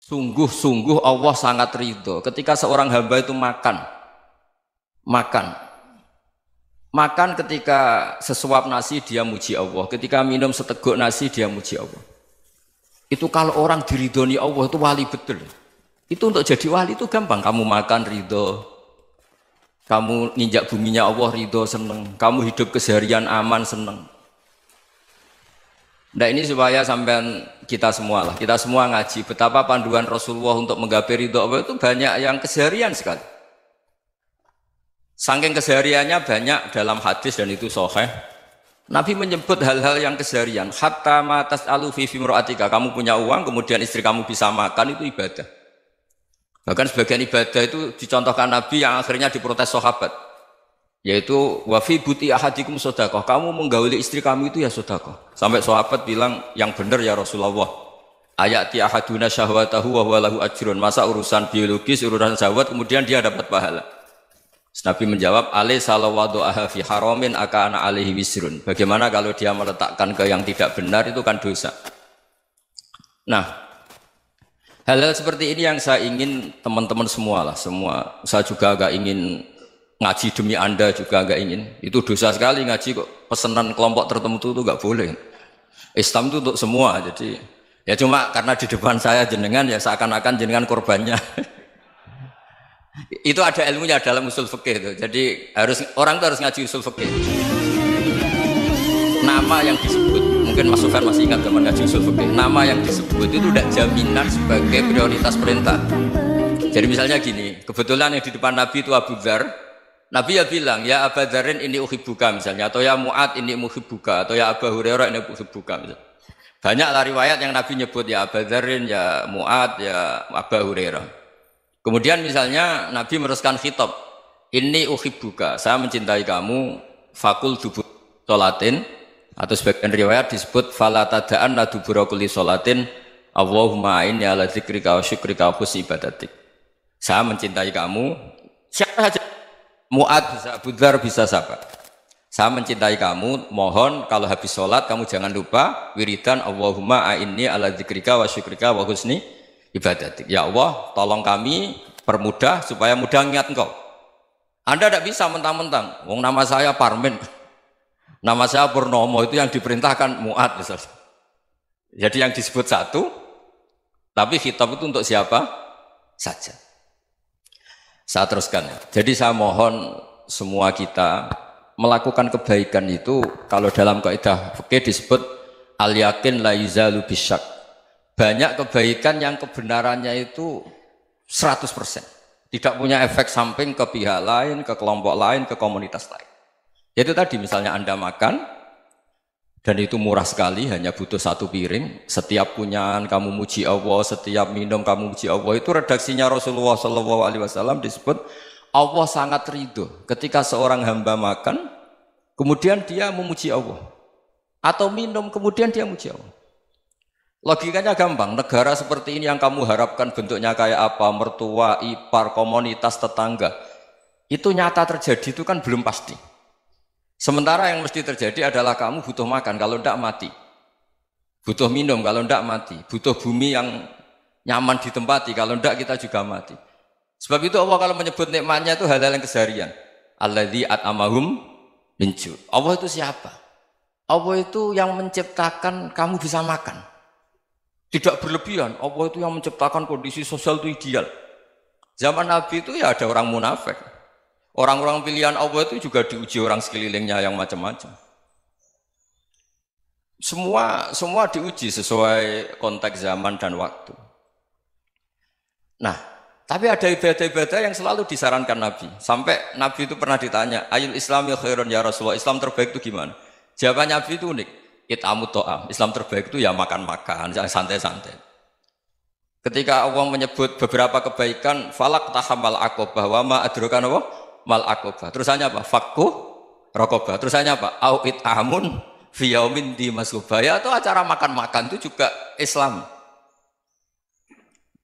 Sungguh-sungguh Allah sangat ridho ketika seorang hamba itu makan, makan ketika sesuap nasi dia muji Allah, ketika minum seteguk nasi dia muji Allah. Itu kalau orang diridhoni Allah itu wali betul. Itu untuk jadi wali itu gampang. Kamu makan ridho, kamu ninjak buminya Allah ridho seneng, kamu hidup keseharian aman seneng. Nah ini supaya sampean kita semua ngaji betapa panduan Rasulullah untuk menggapai ridho Allah itu banyak yang keseharian sekali. Saking kesehariannya banyak dalam hadis dan itu sahih. Nabi menyebut hal-hal yang keseharian. Hatta ma tas'alu fi imra'atika, kamu punya uang kemudian istri kamu bisa makan itu ibadah. Bahkan sebagian ibadah itu dicontohkan Nabi yang akhirnya diprotes sahabat. Yaitu wafi buti ahadikum sodakoh, kamu menggauli istri kamu itu ya sodakoh. Sampai sahabat bilang yang benar ya Rasulullah. Ayati ahaduna syahwatahu wa huwa lahu ajrun. Masa urusan biologis, urusan syahwat kemudian dia dapat pahala. Nabi menjawab, alai salawadu'aha fi haramin akana alaihi wisrun. Bagaimana kalau dia meletakkan ke yang tidak benar itu kan dosa. Nah, hal-hal seperti ini yang saya ingin teman-teman semua. Saya juga agak ingin ngaji demi Anda juga agak ingin. Itu dosa sekali ngaji kok pesanan kelompok tertentu itu enggak boleh. Islam itu untuk semua. Jadi ya cuma karena di depan saya jenengan ya seakan-akan jenengan korbannya. Itu ada ilmunya dalam usul fikih itu. Jadi orang itu harus ngaji usul fikih. Nama yang disebut, mungkin Mas Sofyan masih ingat zaman ngaji usul fikih. Nama yang disebut itu tidak jaminan sebagai prioritas perintah. Jadi misalnya gini, kebetulan yang di depan Nabi itu Abu Dzar. Nabi ya bilang, ya Aba Dzarin ini uhibbuka misalnya, atau ya Mu'ad ini muhibbuka, atau ya Aba Hurairah ini uhibbuka misalnya. Banyaklah riwayat yang Nabi nyebut ya Aba Dzarin, ya Mu'ad, ya Aba Hurairah. Kemudian misalnya Nabi meneruskan khitab, ini uhibbuka, saya mencintai kamu, fakul dubur sholatin, atau sebagian riwayat disebut fala tada'an la dubura kulli sholatin, Allahumma inni ala dzikrika wa syukrika wa husni ibadatik. Saya mencintai kamu, siapa saja. Mu'ad bisa, Abu Dzar bisa siapa? Saya mencintai kamu, mohon kalau habis sholat kamu jangan lupa wiridan Allahumma a'inni ala dzikrika wa syukrika wa husni ibadatik. Ya Allah, tolong kami permudah supaya mudah ingat engkau. Anda tidak bisa mentang-mentang, wong nama saya Parmin, nama saya Purnomo, itu yang diperintahkan Mu'ad misalnya. Jadi yang disebut satu, tapi khitab itu untuk siapa saja. Saya teruskan ya. Jadi saya mohon semua kita melakukan kebaikan itu kalau dalam kaidah fikih disebut al yakin la yuzalu bisyak. Banyak kebaikan yang kebenarannya itu 100%. Tidak punya efek samping ke pihak lain, ke kelompok lain, ke komunitas lain. Yaitu tadi misalnya Anda makan dan itu murah sekali, hanya butuh satu piring. Setiap punyaan kamu muji Allah, setiap minum kamu muji Allah. Itu redaksinya Rasulullah SAW disebut Allah sangat ridho ketika seorang hamba makan, kemudian dia memuji Allah. Atau minum, kemudian dia muji Allah. Logikanya gampang, negara seperti ini yang kamu harapkan bentuknya kayak apa, mertua, ipar, komunitas, tetangga. Itu nyata terjadi itu kan belum pasti. Sementara yang mesti terjadi adalah kamu butuh makan, kalau tidak mati. Butuh minum, kalau tidak mati. Butuh bumi yang nyaman ditempati, kalau tidak kita juga mati. Sebab itu Allah kalau menyebut nikmatnya itu hal-hal yang keseharian. Alladzi at'amahum min ju'. Allah itu siapa? Allah itu yang menciptakan kamu bisa makan. Tidak berlebihan. Allah itu yang menciptakan kondisi sosial itu ideal. Zaman Nabi itu ya ada orang munafik. Orang-orang pilihan Allah itu juga diuji orang sekelilingnya yang macam-macam. Semua diuji sesuai konteks zaman dan waktu. Nah, tapi ada ibadah-ibadah yang selalu disarankan Nabi. Sampai Nabi itu pernah ditanya, ayul islami khairun ya Rasulullah, Islam terbaik itu gimana? Jawaban Nabi itu unik. It'amut to'am. Islam terbaik itu ya makan-makan, yang santai-santai. Ketika Allah menyebut beberapa kebaikan, falak tahamal aqobah wa ma adrokan apa? Mal aqobah. Terusannya apa? Fakku raqobah. Terusannya apa? Au it'amun fi yaumin di masghubah. Ya itu acara makan-makan itu juga Islam.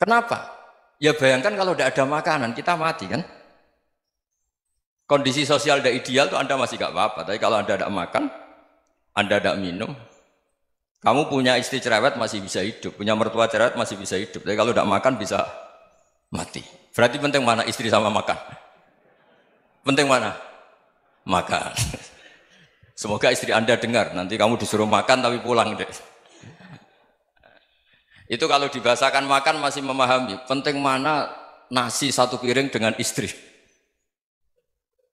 Kenapa? Ya bayangkan kalau tidak ada makanan, kita mati kan? Kondisi sosial tidak ideal itu Anda masih gak apa-apa. Tapi kalau Anda tidak makan, Anda tidak minum, Kamu punya istri cerewet masih bisa hidup, punya mertua cerewet masih bisa hidup. Tapi kalau tidak makan bisa mati. Berarti penting mana istri sama makan? Penting mana? Makan. Semoga istri Anda dengar, nanti kamu disuruh makan tapi pulang deh. Itu kalau dibahasakan makan masih memahami. Penting mana nasi satu piring dengan istri.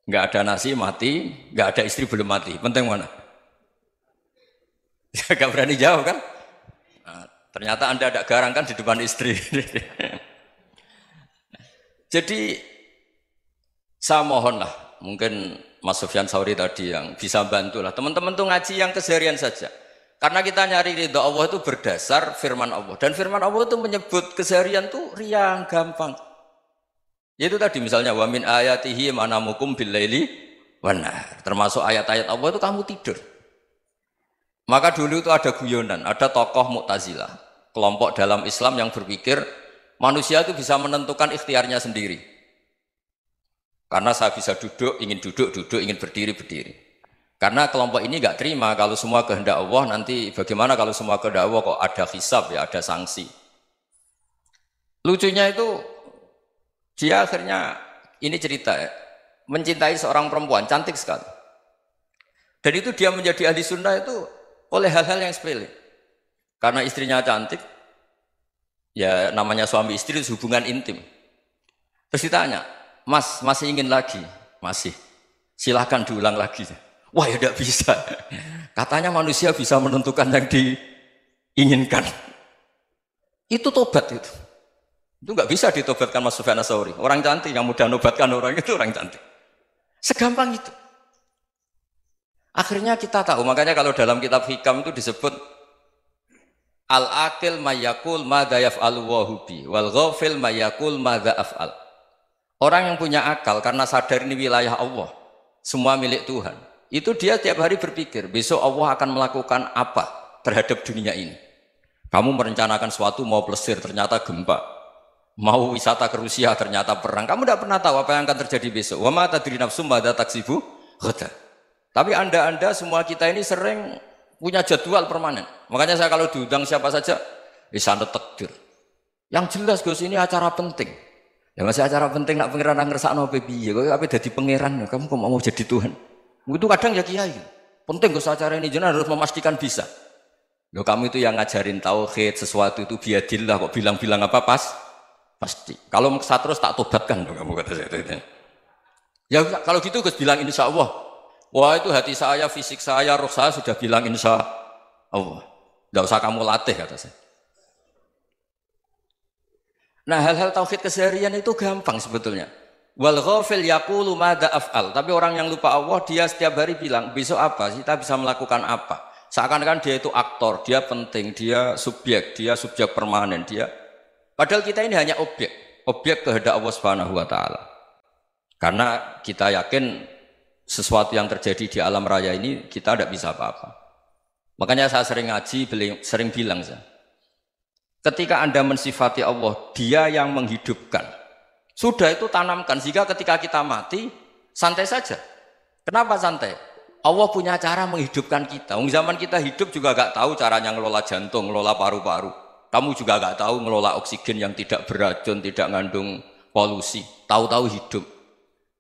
Nggak ada nasi mati, nggak ada istri belum mati. Penting mana? Gak berani jawab kan? Nah, ternyata Anda ada garang kan di depan istri. Jadi saya mohonlah, mungkin Mas Sufyan Sauri tadi yang bisa bantu lah. Teman-teman tuh ngaji yang keseharian saja. Karena kita nyari ridha Allah itu berdasar firman Allah. Dan firman Allah itu menyebut keseharian tuh riang, gampang. Yaitu tadi misalnya wa min ayatihi manamukum billaili wan nahar. Termasuk ayat-ayat Allah itu kamu tidur. Maka dulu itu ada guyonan, ada tokoh Mu'tazilah, kelompok dalam Islam yang berpikir manusia itu bisa menentukan ikhtiarnya sendiri. Karena saya bisa duduk, ingin berdiri, berdiri. Karena kelompok ini nggak terima kalau semua kehendak Allah, nanti bagaimana kalau semua kehendak Allah kok ada hisab ya, ada sanksi. Lucunya itu dia akhirnya, ini cerita ya, mencintai seorang perempuan, cantik sekali. Dan itu dia menjadi ahli sunnah itu oleh hal-hal yang sepele. Karena istrinya cantik, ya namanya suami istri itu hubungan intim. Terus ditanya, Mas, masih ingin lagi? Masih. Silahkan diulang lagi. Wah ya tidak bisa. Katanya manusia bisa menentukan yang diinginkan. Itu tobat itu. Itu nggak bisa ditobatkan Mas Sufyan Ats-Tsauri. Orang cantik yang mudah nobatkan orang itu orang cantik. Segampang itu. Akhirnya kita tahu, makanya kalau dalam kitab Hikam itu disebut al-aqil mayyakul madza yaf'alu wa hubi wal ghafil mayyakul madza af'al. Orang yang punya akal karena sadar ini wilayah Allah, semua milik Tuhan. Itu dia tiap hari berpikir, besok Allah akan melakukan apa terhadap dunia ini. Kamu merencanakan suatu mau plesir, ternyata gempa. Mau wisata ke Rusia, ternyata perang. Kamu tidak pernah tahu apa yang akan terjadi besok. Wa ma tadri nafsum madza taksibu ghadan. Tapi anda semua kita ini sering punya jadwal permanen. Makanya saya kalau diundang siapa saja, sana takdir. Yang jelas Gus ini acara penting. Ya masih acara penting nak pangeran ngersakno piye? Kowe ape dadi pangeran, kamu kok mau jadi Tuhan? Itu kadang ya kiai. Penting Gus acara ini jenengan harus memastikan bisa. Loh kamu itu yang ngajarin tauhid, sesuatu itu biadillah kok bilang-bilang apa pasti. Kalau maksa terus tak tobatkan loh kamu kata saya. Ya kalau gitu Gus bilang insya Allah. Wah itu hati saya, fisik saya, roh saya sudah bilang insya Allah. Tidak usah kamu latih kata saya. Nah hal-hal tauhid keseharian itu gampang sebetulnya. Wal ghafil yaqulu madza af'al. Tapi orang yang lupa Allah dia setiap hari bilang besok apa? Kita bisa melakukan apa? Seakan-akan dia itu aktor, dia penting, dia subjek permanen, dia. Padahal kita ini hanya objek kehendak Allah Subhanahu wa taala. Karena kita yakin sesuatu yang terjadi di alam raya ini kita tidak bisa apa-apa. Makanya saya sering ngaji, sering bilang saya, ketika Anda mensifati Allah, dia yang menghidupkan. Sudah itu tanamkan, sehingga ketika kita mati, santai saja. Kenapa santai? Allah punya cara menghidupkan kita. Zaman kita hidup juga gak tahu caranya ngelola jantung, ngelola paru-paru. Kamu juga gak tahu ngelola oksigen yang tidak beracun, tidak mengandung polusi. Tahu-tahu hidup.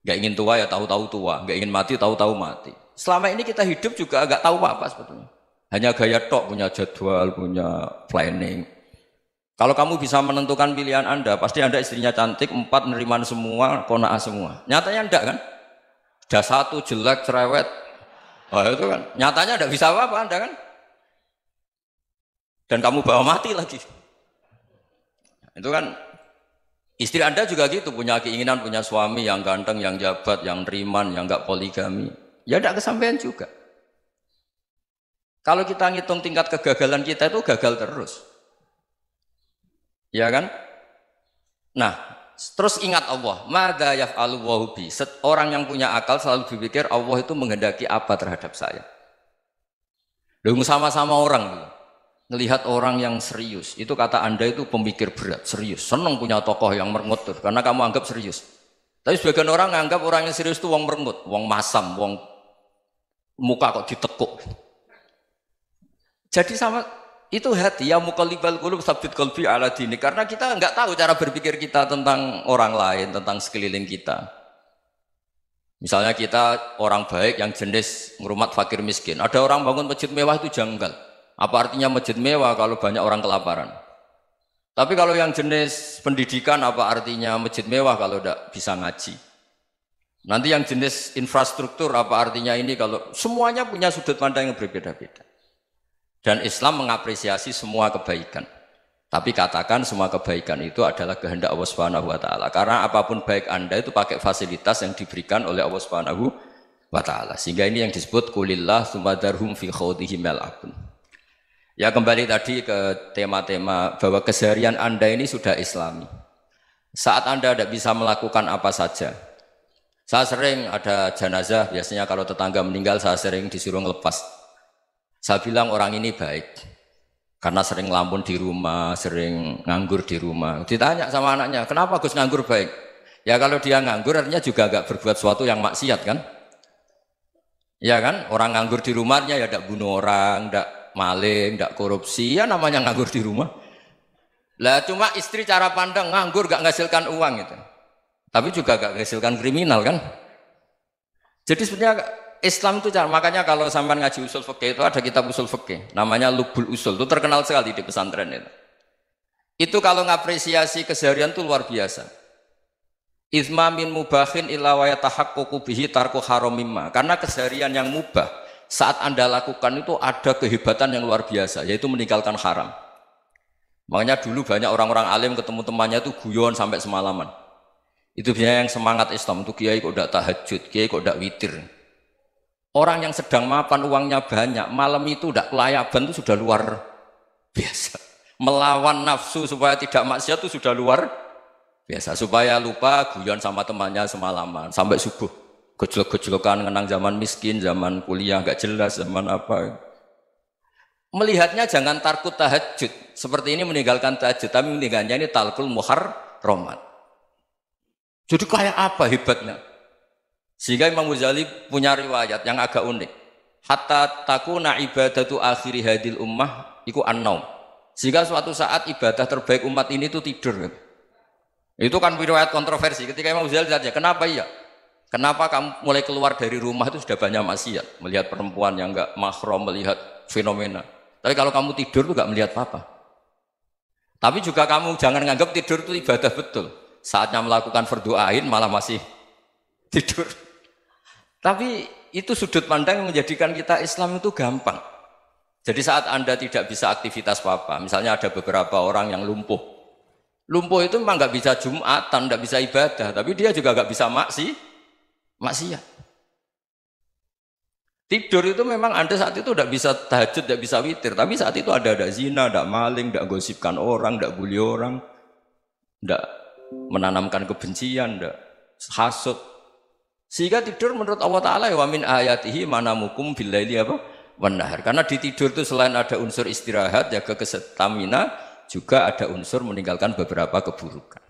Gak ingin tua ya tahu-tahu tua, gak ingin mati tahu-tahu mati. Selama ini kita hidup juga agak tahu apa sebetulnya. Hanya gaya tok, punya jadwal, punya planning. Kalau kamu bisa menentukan pilihan Anda, pasti Anda istrinya cantik, 4 neriman semua, qanaah semua. Nyatanya enggak kan? Ada 1 jelek, cerewet. Oh itu kan, nyatanya enggak bisa apa-apa Anda kan? Dan kamu bawa mati lagi. Itu kan. Istri Anda juga gitu, punya keinginan, punya suami yang ganteng, yang jabat, yang riman, yang enggak poligami. Ya tidak kesampaian juga. Kalau kita ngitung tingkat kegagalan kita itu gagal terus. Ya kan? Nah, terus ingat Allah. Madza yaf'alu wa hubi. Orang yang punya akal selalu berpikir Allah itu menghendaki apa terhadap saya. Lalu sama-sama orang gitu. Ngelihat orang yang serius, itu kata Anda itu pemikir berat, serius, senang punya tokoh yang merengut tuh, karena kamu anggap serius. Tapi sebagian orang nganggap orang yang serius itu wong merengut, wong masam, wong muka kok ditekuk. Jadi sama itu hati ya muqallibal qulub tsabbit qalbi ala dinik, karena kita nggak tahu cara berpikir kita tentang orang lain, tentang sekeliling kita. Misalnya kita orang baik yang jenis ngrumat fakir miskin. Ada orang bangun masjid mewah itu janggal. Apa artinya masjid mewah kalau banyak orang kelaparan? Tapi kalau yang jenis pendidikan apa artinya masjid mewah kalau tidak bisa ngaji? Nanti yang jenis infrastruktur apa artinya ini kalau semuanya punya sudut pandang yang berbeda-beda. Dan Islam mengapresiasi semua kebaikan. Tapi katakan semua kebaikan itu adalah kehendak Allah Subhanahu wa taala. Karena apapun baik Anda itu pakai fasilitas yang diberikan oleh Allah Subhanahu wa taala. Sehingga ini yang disebut qulillah tsumadarhum fi khawdihim yal'abun. Ya kembali tadi ke tema-tema bahwa keseharian Anda ini sudah Islami. Saat Anda tidak bisa melakukan apa saja. Saya sering ada jenazah, biasanya kalau tetangga meninggal saya sering disuruh ngelepas. Saya bilang orang ini baik. Karena sering ngelamun di rumah, sering nganggur di rumah. Ditanya sama anaknya, kenapa Gus nganggur baik? Ya kalau dia nganggur artinya juga agak berbuat sesuatu yang maksiat kan? Ya kan? Orang nganggur di rumahnya ya tidak bunuh orang, tidak maling, tidak korupsi, ya namanya nganggur di rumah. Lah cuma istri cara pandang nganggur gak menghasilkan uang itu. Tapi juga gak menghasilkan kriminal kan? Jadi sebenarnya Islam itu makanya kalau sampai ngaji usul fikih itu ada kitab usul fikih namanya Lubul Usul, itu terkenal sekali di pesantren itu. Itu kalau ngapresiasi keseharian itu luar biasa. Izma min mubahin illa wa yatahaqqaqu bihi tarku haramimma. Karena keseharian yang mubah saat Anda lakukan itu ada kehebatan yang luar biasa, yaitu meninggalkan haram. Makanya dulu banyak orang-orang alim ketemu temannya itu guyon sampai semalaman. Itu biasanya yang semangat Islam itu kiai kok tidak tahajud, kiai kok tidak witir. Orang yang sedang mapan uangnya banyak, malam itu tidak kelayaban itu sudah luar biasa. Melawan nafsu supaya tidak maksiat itu sudah luar biasa. Supaya lupa guyon sama temannya semalaman sampai subuh. Gejlok-gejlokan ngenang zaman miskin, zaman kuliah nggak jelas, zaman apa. Melihatnya jangan tarkut tahajud. Seperti ini meninggalkan tahajud, tapi meninggalnya ini talkul muharramat. Jadi kayak apa hebatnya? Sehingga Imam Ghazali punya riwayat yang agak unik. Hatta takuna ibadatu akhiri hadil ummah iku an-naum. Sehingga suatu saat ibadah terbaik umat ini itu tidur. Itu kan riwayat kontroversi. Ketika Imam Ghazali saja, kenapa iya? Kenapa kamu mulai keluar dari rumah itu sudah banyak maksiat, melihat perempuan yang enggak mahram, melihat fenomena. Tapi kalau kamu tidur itu enggak melihat apa-apa. Tapi juga kamu jangan nganggap tidur itu ibadah betul. Saatnya melakukan fardu ain malah masih tidur. Tapi itu sudut pandang yang menjadikan kita Islam itu gampang. Jadi saat Anda tidak bisa aktivitas apa-apa, misalnya ada beberapa orang yang lumpuh. Lumpuh itu memang nggak bisa Jumatan, nggak bisa ibadah, tapi dia juga nggak bisa maksiat. Tidur itu memang Anda saat itu tidak bisa tahajud, tidak bisa witir, tapi saat itu ada zina, ada maling, tidak gosipkan orang, tidak bully orang, tidak menanamkan kebencian, tidak hasud. Sehingga tidur menurut Allah Ta'ala wa min ayatihi manamukum billaili apa? Wan-nahar. Karena di tidur itu selain ada unsur istirahat, jaga kestamina, juga ada unsur meninggalkan beberapa keburukan.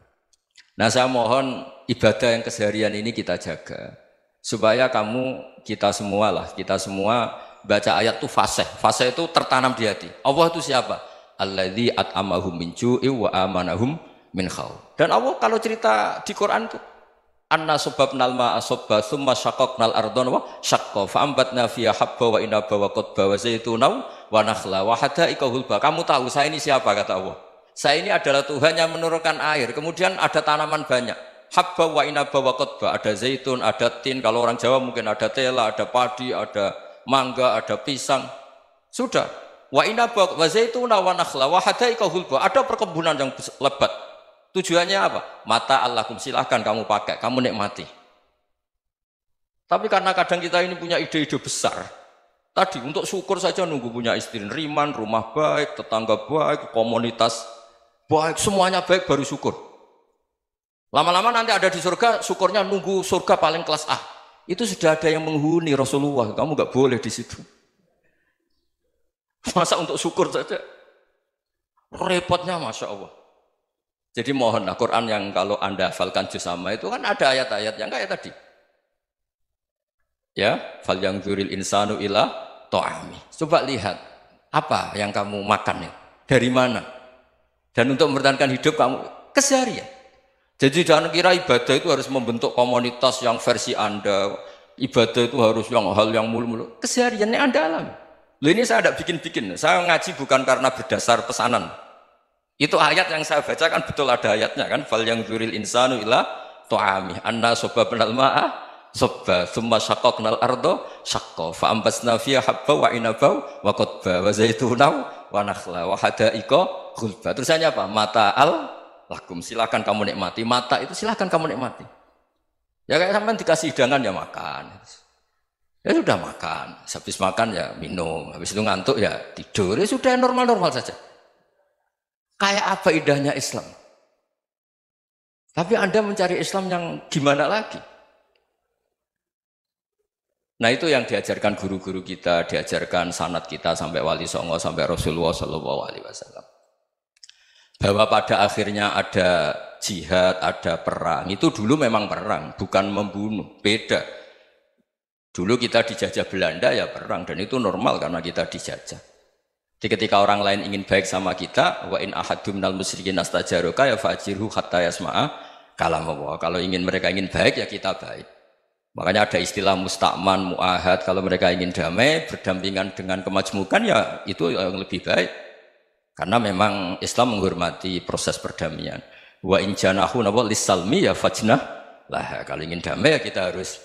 Nah saya mohon ibadah yang keseharian ini kita jaga. Supaya kita semua baca ayat itu fasih. Fasih itu tertanam di hati. Allah itu siapa? Alladzi at'amahum min ju'i wa amanahum min khauf. Dan Allah kalau cerita di Quran itu anna sababnal ma'a sabba thumma syaqaqnal ardha wa syaqqa fa ambatna fiha habba wa inaba wa qadba wa zaituna wa nakhla wa hadaika hulba. Kamu tahu saya ini siapa kata Allah? Saya ini adalah Tuhan yang menurunkan air, kemudian ada tanaman banyak. Habba wa inaba wa qadba, ada zaitun, ada tin, kalau orang Jawa mungkin ada tela, ada padi, ada mangga, ada pisang. Sudah. Wa inaba wa zaituna wa nakhla wa hadaika hulba, ada perkebunan yang lebat. Tujuannya apa? Mata Allahkum, silahkan kamu pakai, kamu nikmati. Tapi karena kadang kita ini punya ide-ide besar. Tadi untuk syukur saja nunggu punya istri riman, rumah baik, tetangga baik, komunitas baik, semuanya baik baru syukur. Lama-lama nanti ada di surga, syukurnya nunggu surga paling kelas A. Itu sudah ada yang menghuni Rasulullah, kamu nggak boleh di situ. Masa untuk syukur saja? Repotnya Masya Allah. Jadi mohonlah Quran yang kalau Anda hafalkan juz sama itu kan ada ayat-ayat yang kayak tadi. Ya, fal yanzuril insanu ila ta'ami. Coba lihat Apa yang kamu makan ya? Dari mana? Dan untuk mempertahankan hidup kamu keseharian. Jadi jangan kira ibadah itu harus membentuk komunitas yang versi Anda. Ibadah itu harus yang hal yang mulu-mulu. Kesehariannya Anda alami. Loh ini saya tidak bikin-bikin. Saya ngaji bukan karena berdasar pesanan. Itu ayat yang saya baca kan betul ada ayatnya kan. Fal yang dzuril insanu ila ta'ami. Anna sobabnal ma'a sobba thumma syaqqaqnal ardo syaqqa fa ambasna fiha habba wa inaba wa qadba wa zaituna wa nakhla wa hadaiqa ghulba. Terusannya apa? Mata'al lakum, silakan kamu nikmati. Mata itu silakan kamu nikmati. Ya kayak sampean dikasih hidangan ya makan. Ya sudah makan, habis makan ya minum, habis itu ngantuk ya tidur. Ya sudah normal-normal saja. Kayak apa indahnya Islam? Tapi Anda mencari Islam yang gimana lagi? Nah itu yang diajarkan guru-guru kita, diajarkan sanad kita sampai Wali Songo, sampai Rasulullah SAW. Bahwa pada akhirnya ada jihad, ada perang. Itu dulu memang perang, bukan membunuh, beda. Dulu kita dijajah Belanda ya perang, dan itu normal karena kita dijajah. Jadi ketika orang lain ingin baik sama kita, wa in ahadum minal musyrikin astajaroka ya fajirhu hatta yasma'a kalam Allah. Kalau mereka ingin baik ya kita baik. Makanya ada istilah musta'man, mu'ahad. Kalau mereka ingin damai, berdampingan dengan kemajmukan ya itu yang lebih baik. Karena memang Islam menghormati proses perdamaian. Wa in janahu lis-salmi ya fajnah lah. Kalau ingin damai ya kita harus